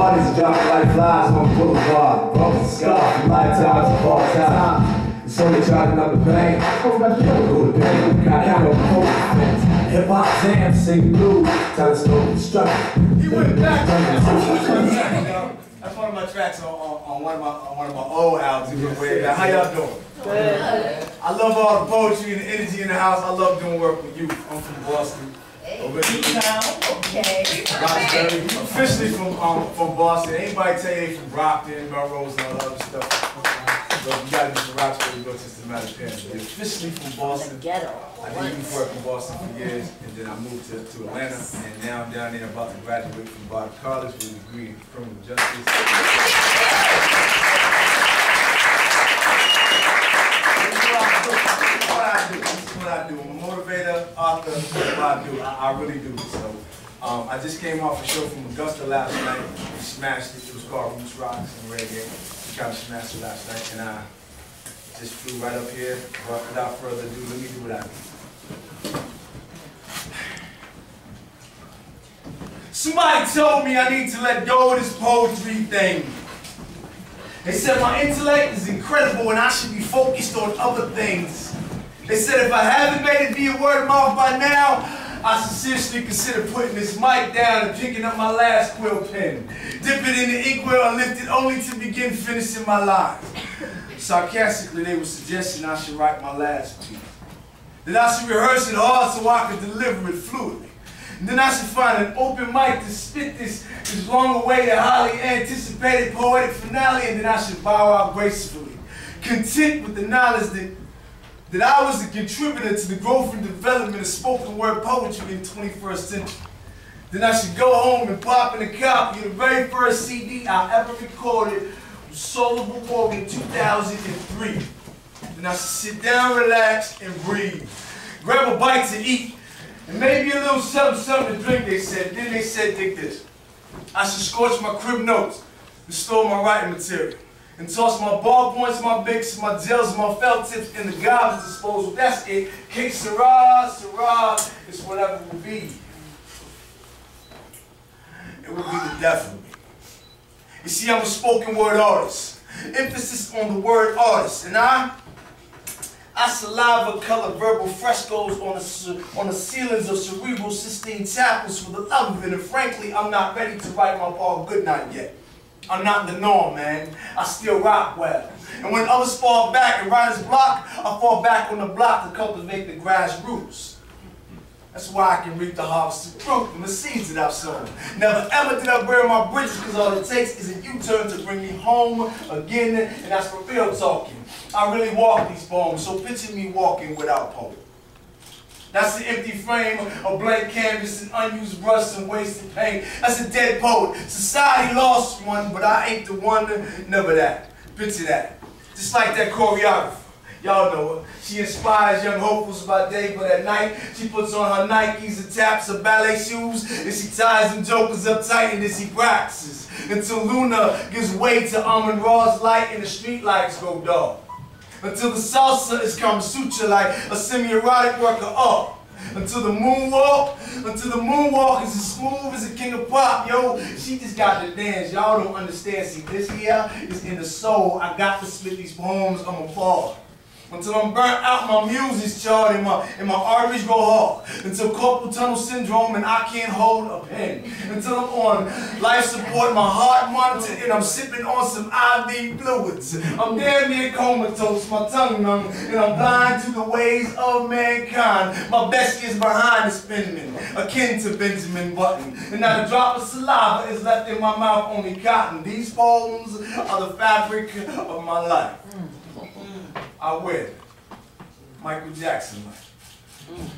parties dropping like flies on the boulevard. Broken scar from lifetime to part-time. So they tried another pain. Go to pain. Got no hope. Hip-hop jam, sing blues. Telescope struggle. He went back. That's one of my tracks on one of my old albums. How y'all doing? Good. I love all the poetry and the energy in the house. I love doing work with youth. I'm from Boston. Okay. Roxbury. Officially from Boston. Anybody tell you they from Brockton, Melrose, and all that other stuff? So you gotta be from Roxbury to go to systematic parents. Officially from Boston. I did youth work in Boston for years, and then I moved to Atlanta, and now I'm down there about to graduate from Barton College with a degree in criminal justice. This is what I do. I'm a motivator, author. This is what I do. I really do. So I just came off a show from Augusta last night. We smashed it. It was called Roots, Rocks, and Reggae. We kind of smashed it last night, and I just flew right up here. But without further ado, let me do what I do. Somebody told me I need to let go of this poetry thing. They said my intellect is incredible and I should be focused on other things. They said if I haven't made it via word of mouth by now, I should seriously consider putting this mic down and picking up my last quill pen, dip it in the inkwell and lift it only to begin finishing my line. Sarcastically, they were suggesting I should write my last piece. That I should rehearse it hard so I could deliver it fluidly. And then I should find an open mic to spit this long-awaited, highly anticipated poetic finale, and then I should bow out gracefully, content with the knowledge that I was a contributor to the growth and development of spoken word poetry in the 21st century. Then I should go home and pop in a copy of the very first CD I ever recorded, Soul of a Warrior 2003. Then I should sit down, relax, and breathe. Grab a bite to eat, and maybe a little something to drink, they said. Then they said, dig this. I should scorch my crib notes, restore my writing material, and toss my ballpoints, my bics, my gels, my felt tips in the garbage disposal. That's it. Que sera, it's whatever it will be. It will be the death of me. You see, I'm a spoken word artist. Emphasis on the word artist. And I saliva color verbal frescoes on the ceilings of cerebral Sistine chapels for the love of it. And frankly, I'm not ready to write my Paul Goodnight yet. I'm not the norm, man. I still rock well. And when others fall back and writer's block, I fall back on the block to cultivate the grassroots. That's why I can reap the harvest of fruit from the seeds that I've sown. Never ever did I burn my bridges, because all it takes is a U-turn to bring me home again, and that's for real talking. I really walk these poems, so picture me walking without poem. That's an empty frame, a blank canvas, an unused brush, and wasted paint. That's a dead poet. Society lost one, but I ain't the one, never that. Picture that. Just like that choreographer. Y'all know her. She inspires young hopefuls by day, but at night, she puts on her Nikes and taps her ballet shoes, and she ties them jokers up tight, and then she practices until Luna gives way to Amon Ra's light and the street lights go dark. Until the salsa is Kama Sutra like a semi-erotic work of art. Until the moonwalk is as smooth as a king of pop, yo. She just got to dance. Y'all don't understand. See, this here is in the soul. I got to spit these poems. I'm a fall. Until I'm burnt out, my muse is charred and my arteries go hard. Until carpal tunnel syndrome and I can't hold a pen. Until I'm on life support, my heart monitored, and I'm sipping on some IV fluids. I'm damn near comatose, my tongue numb, and I'm blind to the ways of mankind. My best is behind the spinning, akin to Benjamin Button. And not a drop of saliva is left in my mouth, only cotton. These poems are the fabric of my life. I wear Michael Jackson like.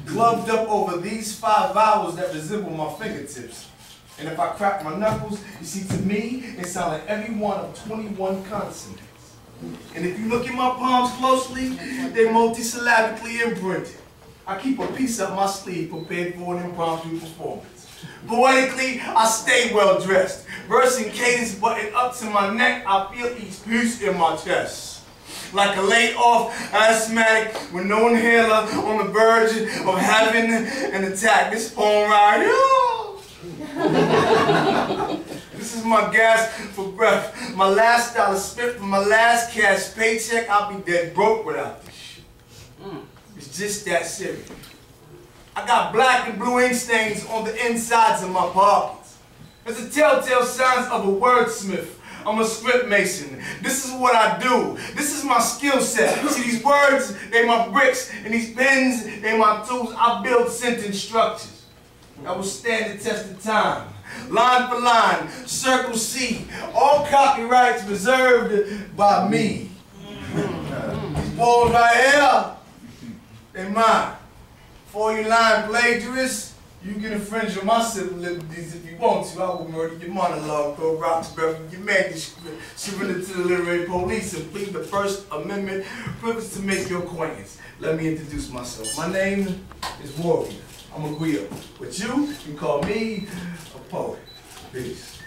Gloved up over these 5 vowels that resemble my fingertips. And if I crack my knuckles, you see, to me, it sounds like every one of 21 consonants. And if you look at my palms closely, they're multisyllabically imprinted. I keep a piece up my sleeve prepared for an impromptu performance. Poetically, I stay well dressed. Verse and cadence buttoned up to my neck, I feel each piece in my chest. Like a laid-off asthmatic with no inhaler on the verge of having an attack. This poem right here. This is my gas for breath. My last dollar spent for my last cash paycheck. I'll be dead broke without this shit. It's just that serious. I got black and blue ink stains on the insides of my pockets. It's a telltale signs of a wordsmith. I'm a script mason. This is what I do. This is my skill set. See, these words, they my bricks, and these pens, they my tools. I build sentence structures that will stand the test of time. Line for line, circle C, all copyrights reserved by me. These balls right here, they mine. For you lying plagiarists, you can infringe on my civil liberties if you want to. I will murder your monologue, throw rocks, bury your manuscript, surrender to the literary police, and plead the First Amendment privilege to make your acquaintance. Let me introduce myself. My name is Warrior. I'm a griot. But you can call me a poet. Peace.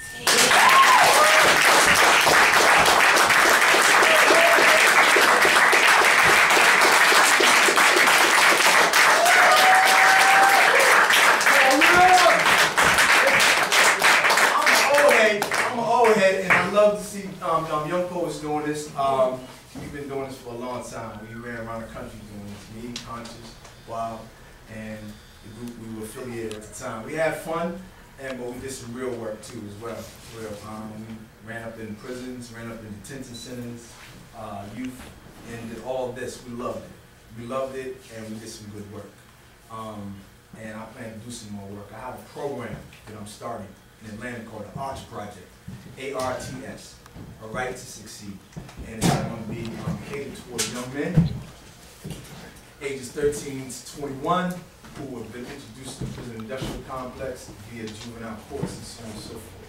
Love to see young poets doing this. We've been doing this for a long time. We ran around the country doing this. Me, Conscious, Wild, and the group we were affiliated at the time. We had fun, but we did some real work too as well. We ran up in prisons, ran up in detention centers, youth, and did all of this. We loved it. We loved it, and we did some good work. And I plan to do some more work. I have a program that I'm starting in Atlanta called the Arts Project. ARTS, A Right to Succeed. And it's going to be catered towards young men, ages 13 to 21, who have been introduced to the industrial complex via juvenile courts and so on and so forth.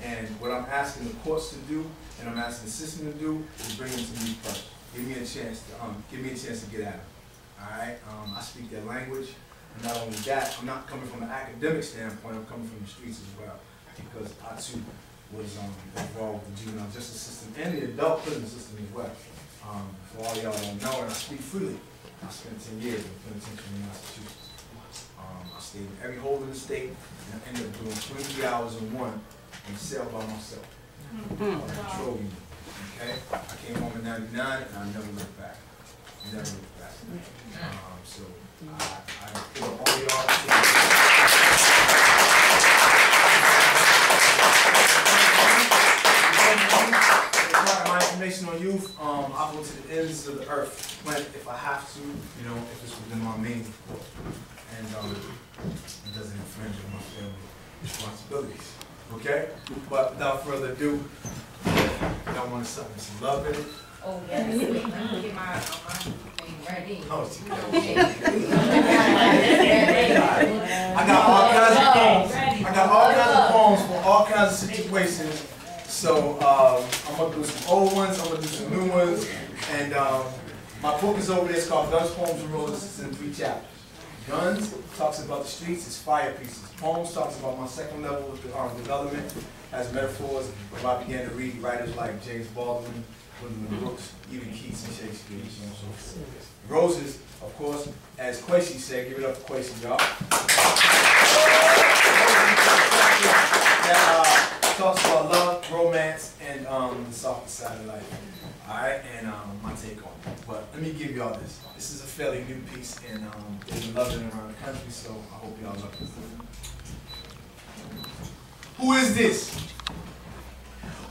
And what I'm asking the courts to do, and I'm asking the system to do, is bring them to me first. Give me a chance to get at them. All right? I speak their language, and not only that, I'm not coming from an academic standpoint. I'm coming from the streets as well, because I too was involved with the juvenile justice system and the adult prison system as well. For all y'all don't know, and I speak freely, I spent 10 years in the penitentiary in Massachusetts. I stayed in every hole in the state, and I ended up doing 23 hours in one in a cell by myself. Control unit. Okay? I came home in '99, and I never looked back. Never looked back. So I implore all y'all my information on youth, I'll go to the ends of the earth if I have to, if it's within my means, of course. And it doesn't infringe on my family responsibilities. Okay? But without further ado, y'all want to suck some love in it? Oh, yes. Let me get my thing ready. Oh, I got all kinds of poems. I got all kinds of poems for all kinds of situations. So I'm going to do some old ones, I'm going to do some new ones, and my book is over there. It's called Guns, Poems, and Roses. It's in 3 chapters. Guns talks about the streets, it's fire pieces. Poems talks about my second level of development, has metaphors where I began to read writers like James Baldwin, William Brooks, even Keats and Shakespeare, and so on and so forth. Roses, of course, as Kwesi said, give it up for Kwesi, y'all. Talks about love, romance, and the softer side of life. Alright, and my take on it. But let me give y'all this. This is a fairly new piece, and they've been loving it around the country, so I hope y'all love it. Who is this?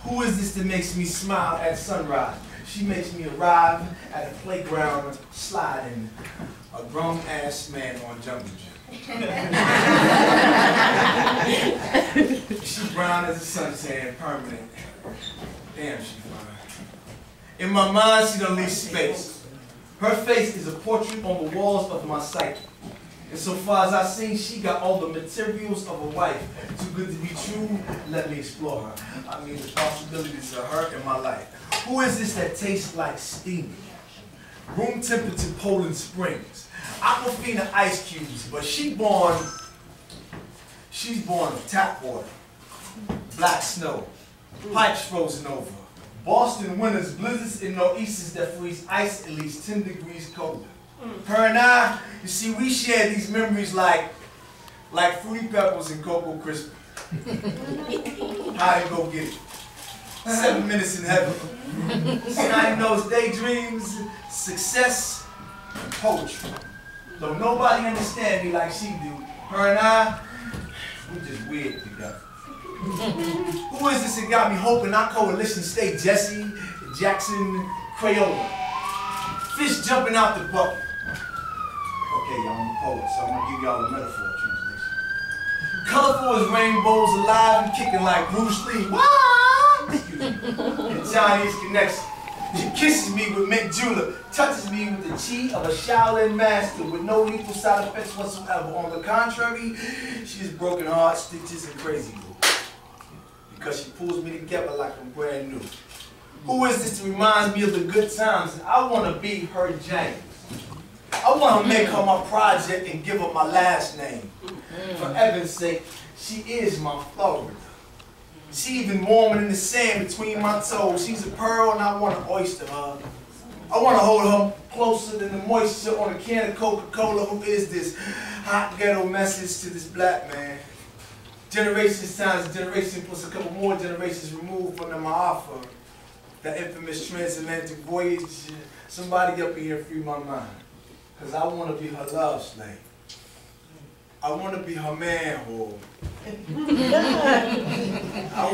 Who is this that makes me smile at sunrise? She makes me arrive at a playground sliding, a grown-ass man on jungle gym. She brown as a suntan, permanent. Damn, she fine. In my mind, she done leave space. Her face is a portrait on the walls of my psyche. And so far as I've seen, she got all the materials of a wife. Too good to be true, let me explore her. I mean, the possibilities of her in my life. Who is this that tastes like steaming? Room temperature Poland Springs. Aquafina ice cubes, but she's born of tap water, black snow, pipes frozen over, Boston winters, blizzards and nor'easters that freeze ice at least 10 degrees colder. Her and I, you see, we share these memories like Fruity Pebbles and Cocoa Krispies. I go get it. 7 minutes in heaven. Snotty nose daydreams, success, and poetry. Though nobody understand me like she do, her and I, we just weird together. Who is this that got me hoping our coalition stay Jesse, Jackson, Crayola? Fish jumping out the bucket. Okay, y'all, I'm a poet, so I'm gonna give y'all a metaphor translation. Colorful as rainbows, alive and kicking like Bruce Lee. What? Excuse me. And Chinese connection. She kisses me with mint julep, touches me with the chi of a Shaolin master with no lethal side effects whatsoever. On the contrary, she is broken heart, stitches, and crazy glue. Because she pulls me together like I'm brand new. Who is this that reminds me of the good times? I want to be her James. I want to make her my project and give her my last name. For heaven's sake, she is my Florida. She even warmer than the sand between my toes. She's a pearl and I want to oyster her. I want to hold her closer than the moisture on a can of Coca-Cola. Who is this hot ghetto message to this black man? Generations times generation plus a couple more generations removed from my offer. The infamous transatlantic voyage. Somebody up in here free my mind. Because I want to be her love slave. I want to be her manhole. I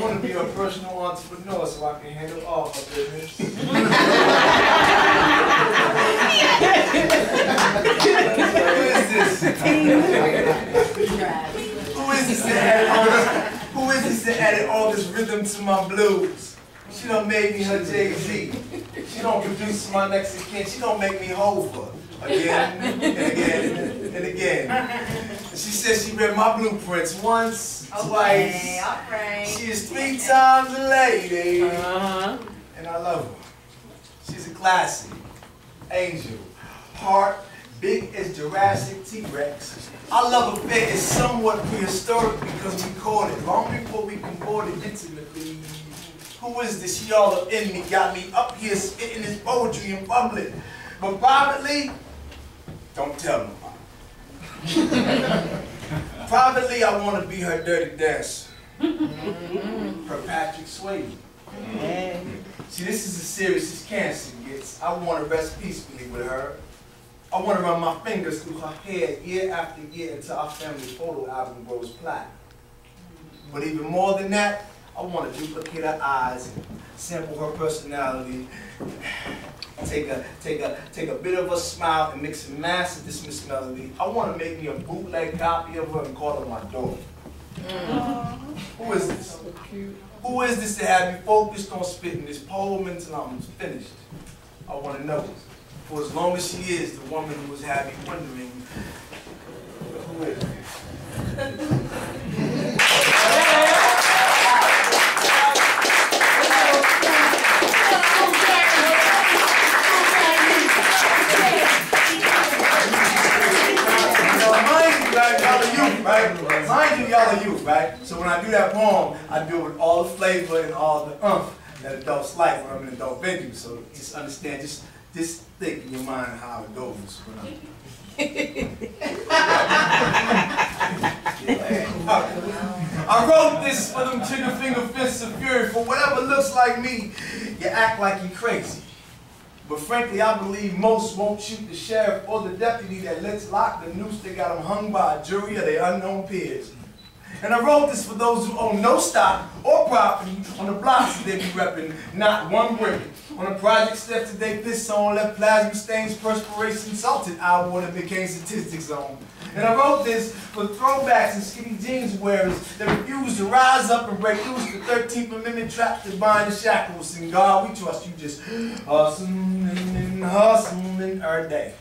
want to be her personal entrepreneur so I can handle all her business. Who is this that added all this rhythm to my blues? She done made me her Jay-Z. She don't produce my next of kin. She don't make me Hova. Again and again and again. She says she read my blueprints once, twice. Okay. She is 3 times a lady. And I love her. She's a classic. Angel. Heart big as Jurassic T-Rex. Our love affair is somewhat prehistoric because we caught it long before we can board it intimately. Who is this? She all up in me, got me up here spitting this poetry in public. But privately, don't tell nobody. Privately, I want to be her dirty dancer. Her Patrick Swayze. See, this is as serious as cancer gets. I want to rest peacefully with her. I want to run my fingers through her hair year after year until our family photo album grows platinum. But even more than that, I want to duplicate her eyes and sample her personality. Take a bit of a smile and mix and master this Miss Melody. I want to make me a bootleg copy of her and call her my daughter. Who is this? Who is this that had me focused on spitting this poem until I'm finished? I want to know. For as long as she is the woman who was having me wondering, who is this? Mind you, y'all are youth, right? So when I do that poem, I do it with all the flavor and all the that adults like when I'm in an adult venue. So just understand, just think in your mind how it goes. I wrote this for them trigger finger fists of fury. For whatever looks like me, you act like you crazy. But frankly, I believe most won't shoot the sheriff or the deputy that lets lock the noose they got them hung by a jury of their unknown peers. And I wrote this for those who own no stock or property on the blocks that they be repping, not one brick. On the project steps that they piss on, left plasma stains, perspiration, salted eye water became statistics zone. And I wrote this for throwbacks and skinny jeans wearers that refuse to rise up and break loose the 13th Amendment trapped to bind the shackles. And God, we trust you just hustling every day.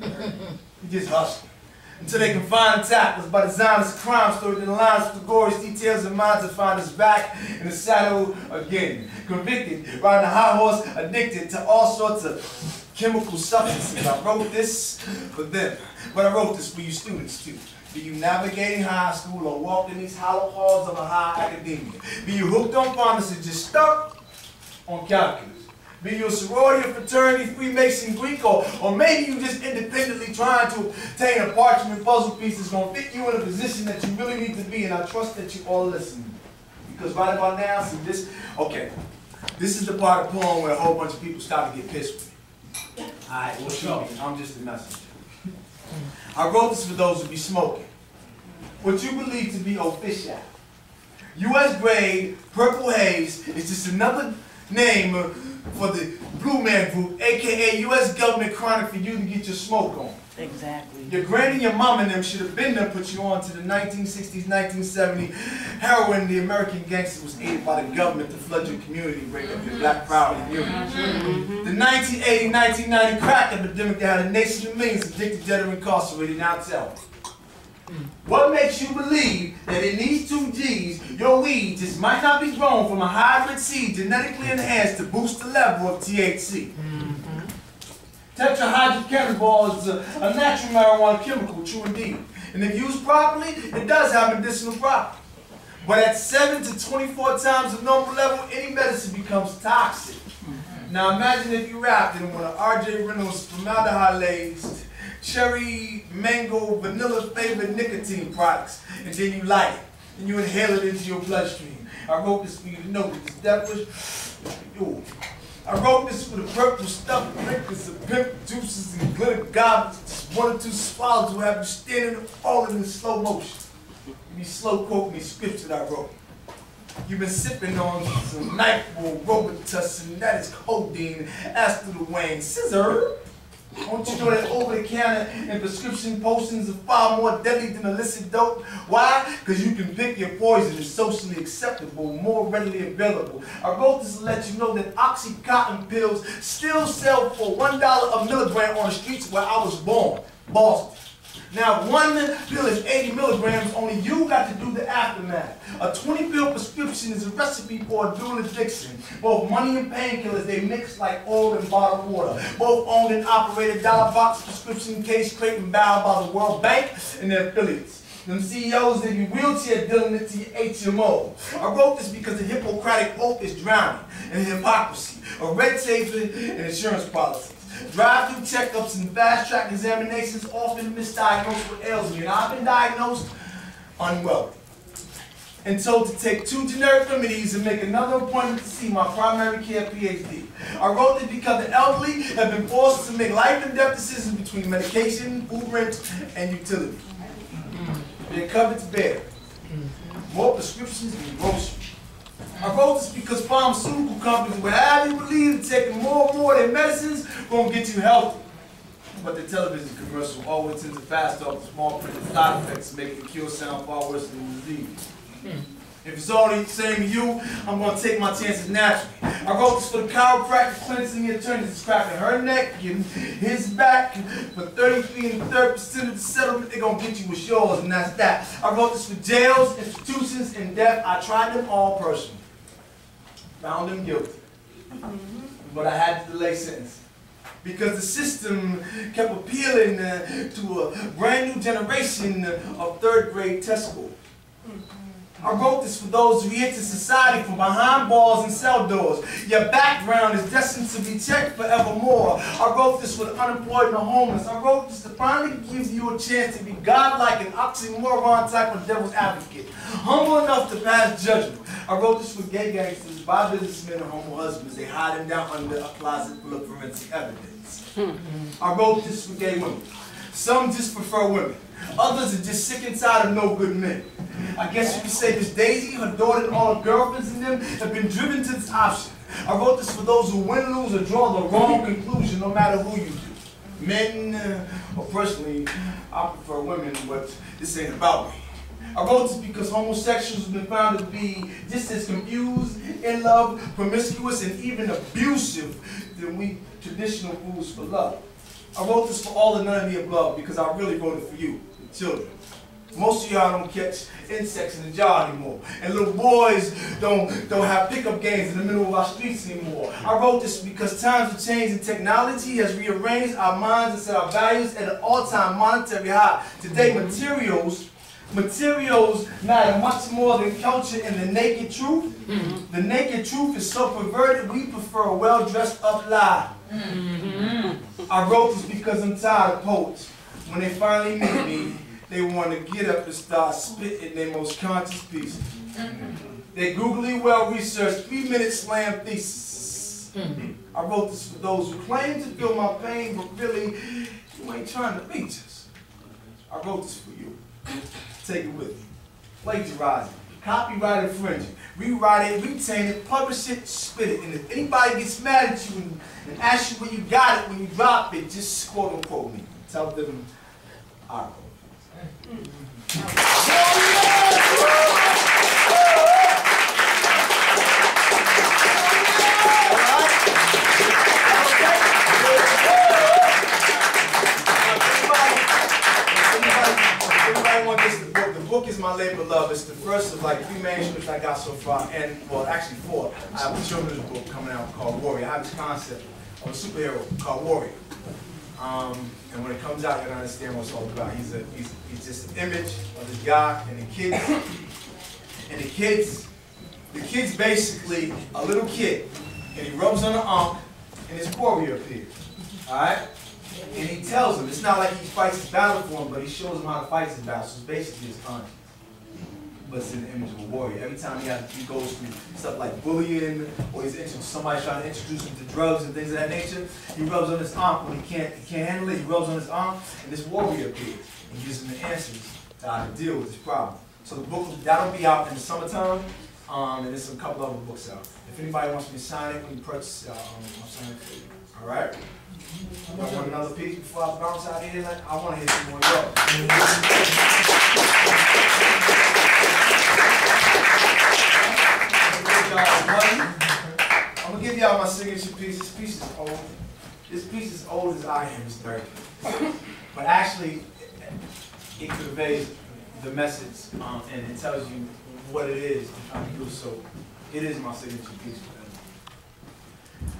You just hustling. Until they can find tacklers by designers of crime stories and lines with the glorious details and minds to find us back in the saddle again. Convicted, riding a high horse, addicted to all sorts of chemical substances. I wrote this for them, but I wrote this for you students too. Be you navigating high school or walking these hollow halls of a high academia. Be you hooked on pharmacy, just stuck on calculus. Be you a sorority, a fraternity, Freemason, Greek, or maybe you just independently trying to obtain a parchment puzzle piece that's going to fit you in a position that you really need to be, and I trust that you all listen. Because right about now, see this, okay, this is the part of the poem where a whole bunch of people start to get pissed with me. Alright, what's up? I'm just a messenger. I wrote this for those who be smoking. What you believe to be official. U.S. grade, purple haze is just another name for the Blue Man Group, aka U.S. government chronic for you to get your smoke on. Exactly. Your granny and your mom and them should have been there, put you on to the 1960s, 1970 heroin. The American gangster was aided by the government to flood your community, break up your black pride and unity. The 1980, 1990 crack epidemic that had a nation of millions addicted, dead, or incarcerated. Now tell me. What makes you believe that in these 2 G's, your weed just might not be grown from a hybrid seed genetically enhanced to boost the level of THC? Tetrahydrocannabinol is a natural marijuana chemical, true indeed. And if used properly, it does have medicinal properties. But at 7 to 24 times the normal level, any medicine becomes toxic. Now imagine if you wrapped it in one of R.J. Reynolds' formaldehyde-laced cherry, mango, vanilla flavored nicotine products, and then you light it, and you inhale it into your bloodstream. I wrote this for you to know that this devilish, I wrote this for the purple stuff, drinkers of pimp juices and glitter goblins. Just 1 or 2 swallows will have you standing and falling in slow motion. You slow quoting these scripts that I wrote. You've been sipping on some NyQuil, Robitussin, that is codeine, Astrid Wayne, scissor. Don't you know that over-the-counter and prescription potions are far more deadly than illicit dope? Why? Because you can pick your poison. It's socially acceptable, more readily available. I wrote this to let you know that Oxycontin pills still sell for $1 a milligram on the streets where I was born, Boston. Now, 1 pill is 80 milligrams, only you got to do the aftermath. A 20-pill prescription is a recipe for a dual addiction. Both money and painkillers, they mix like oil and bottled water. Both owned and operated dollar box prescription case crate and bound by the World Bank and their affiliates. Them CEOs, they be wheelchair dealing it to your HMO. I wrote this because the Hippocratic Oath is drowning in hypocrisy, a red tape and insurance policies. Drive-through checkups and fast-track examinations often misdiagnosed with ails me, and I've been diagnosed unwell and told to take 2 generic remedies and make another appointment to see my primary care PhD. I wrote this because the elderly have been forced to make life and death decisions between medication, food rent, and utilities. They're covered to bear. More prescriptions than groceries. I wrote this because pharmaceutical companies will have you believe that taking more and more of their medicines gonna get you healthy. But the television commercial always tends to fast off the small print of side effects, making the cure sound far worse than the disease. If it's already the same to you, I'm gonna take my chances naturally. I wrote this for the chiropractic clinics and the attorneys that's cracking her neck, getting his back. For 33 and 30% of the settlement, they're gonna get you what's yours, and that's that. I wrote this for jails, institutions, and death. I tried them all personally. Found them guilty. But I had to delay sentence. Because the system kept appealing to a brand new generation of 3rd grade test scores. I wrote this for those who enter society from behind bars and cell doors. Your background is destined to be checked forevermore. I wrote this for the unemployed and the homeless. I wrote this to finally give you a chance to be godlike and oxymoron type of devil's advocate. Humble enough to pass judgment. I wrote this for gay gangsters, by businessmen and homo husbands. They hide them down under a closet full of forensic evidence. I wrote this for gay women. Some just prefer women. Others are just sick and tired of no good men. I guess you could say this Daisy, her daughter, and all her girlfriends and them have been driven to this option. I wrote this for those who win, lose, or draw the wrong conclusion, no matter who you do. Men, or personally, I prefer women, but this ain't about me. I wrote this because homosexuals have been found to be just as confused, in love, promiscuous, and even abusive than we traditional fools for love. I wrote this for all the none of the above because I really wrote it for you, the children. Most of y'all don't catch insects in the jar anymore. And little boys don't have pickup games in the middle of our streets anymore. I wrote this because times have changed and technology has rearranged our minds and set our values at an all-time monetary high. Today, materials Materials matter much more than culture and the naked truth. The naked truth is so perverted, we prefer a well-dressed up lie. I wrote this because I'm tired of poets. When they finally meet me, they want to get up and start spitting their most conscious pieces. They googly, well-researched, 3-minute slam thesis. I wrote this for those who claim to feel my pain, but really, you ain't trying to reach us. I wrote this for you. Take it with you. Plagiarizing, copyright infringing, rewrite it, retain it, publish it, spit it. And if anybody gets mad at you and asks you where you got it when you drop it, just quote unquote me. Tell them I wrote it. The book is my labor of love. It's the first of like 3 manuscripts I got so far, and well, actually 4. I have a children's book coming out called Warrior. I have this concept of a superhero called Warrior, and when it comes out, you're gonna understand what it's all about. He's just an image of this guy and the kid's basically a little kid, and he rubs on the arm, and his warrior appears. All right. And he tells him, it's not like he fights his battle for him, but he shows him how to fight his battle. So it's basically his conscience. But it's in the image of a warrior. Every time he goes through stuff like bullying, or somebody trying to introduce him to drugs and things of that nature, he rubs on his arm when he can't handle it. He rubs on his arm, and this warrior appears and gives him the answers to how to deal with this problem. So the book, that'll be out in the summertime, and there's a couple other books out. If anybody wants me to sign it when you purchase it, I'll sign it for you. All right? I want another piece before I bounce out here. I want to hear some more y'all. I'm going to give y'all my signature piece. This piece is old. This piece is old as I am. It's 30. But actually, it conveys the message and it tells you what it is I'm trying to do. So it is my signature piece.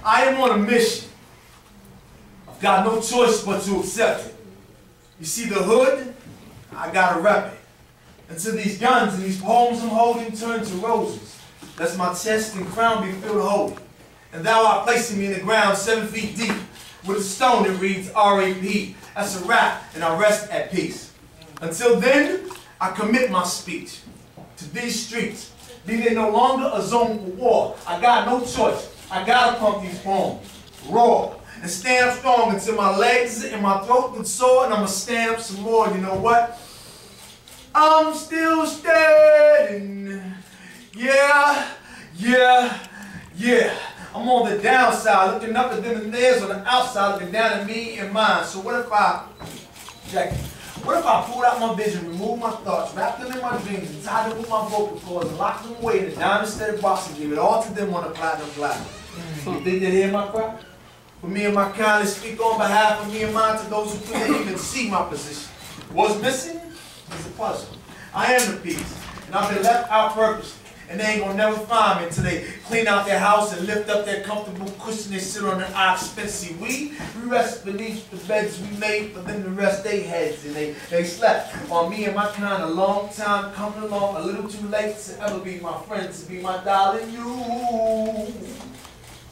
I am on a mission. Got no choice but to accept it. You see the hood? I gotta rep it. Until these guns and these poems I'm holding turn to roses. Lest my chest and crown be filled holy. And thou art placing me in the ground 7 feet deep with a stone that reads R.A.P. That's a wrap, and I rest at peace. Until then, I commit my speech to these streets. Be they no longer a zone for war. I got no choice. I gotta pump these poems raw. And stand up strong until my legs and my throat get sore, and I'm gonna stand up some more. You know what? I'm still standing. Yeah. I'm on the downside, looking up at them and theirs on the outside, looking down at me and mine. So what if I pulled out my vision, removed my thoughts, wrapped them in my dreams, and tied them with my vocal cords, and locked them away in a diamond-studded box and gave it all to them on a platinum platter? You think they'd hear my cry? For me and my kind, to speak on behalf of me and mine to those who couldn't even see my position. What's missing is a puzzle. I am the piece, and I've been left out purposely. And they ain't gonna never find me until they clean out their house and lift up their comfortable cushion they sit on our expensive. We rest beneath the beds we made for them to rest their heads. And they slept on me and my kind a long time, coming along a little too late to ever be my friend, to be my darling. You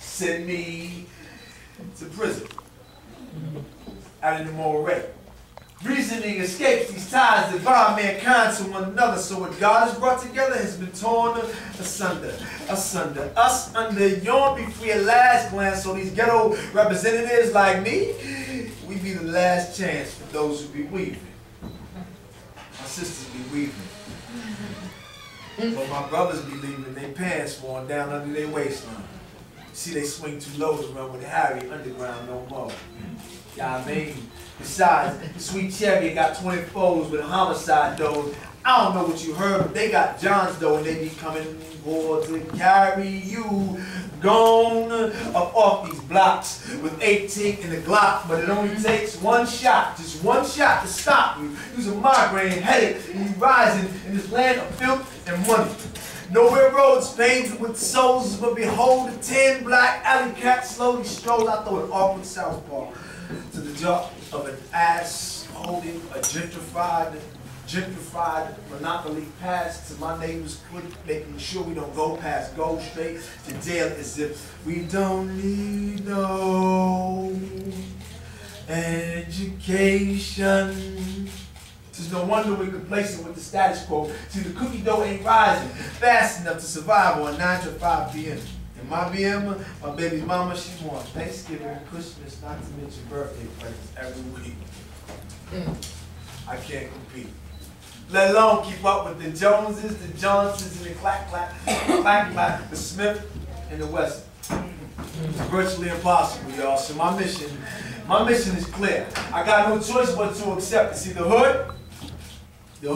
send me to prison out in the moral rate. Reasoning escapes these ties that bind mankind to one another. So what God has brought together has been torn asunder. Us under yon be free at last glance. So these ghetto representatives like me, we be the last chance for those who be weaving. My sisters be weaving. But my brothers be leaving their pants falling down under their waistline. See, they swing too low to run with Harry underground no more. Yeah, I mean, besides, the Sweet Cherry got 24s with homicide though. I don't know what you heard, but they got Johns though, and they be coming for to carry you gone up off these blocks with 18 in the Glock. But it only takes one shot, just one shot to stop you. Use a migraine headache, and you rising in this land of filth and money. Nowhere roads paved with souls, but behold, the 10 black alley cats slowly stroll out through an awkward southpaw to the jaw of an ass holding a gentrified Gentrified monopoly passed to my neighbors, making sure we don't go past, go straight to jail as if we don't need no education. It's no wonder we're complacent with the status quo. See, the cookie dough ain't rising fast enough to survive on 9 to 5 p.m. And my BM, my baby's mama, she wants Thanksgiving, Christmas, not to mention birthday presents every week. I can't compete. Let alone keep up with the Joneses, the Johnsons, and the clack, the Smith, and the Wesson. It's virtually impossible, y'all. So my mission is clear. I got no choice but to accept it. See, the hood, I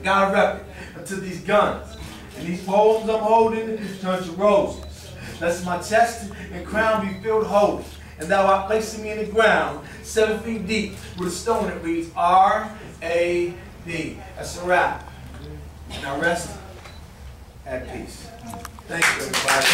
gotta rep it until these guns and these poems I'm holding turn to roses. Lest my chest and crown be filled holy, and thou art placing me in the ground 7 feet deep with a stone that reads R.A.D. That's a wrap. Now rest at peace. Thank you, everybody.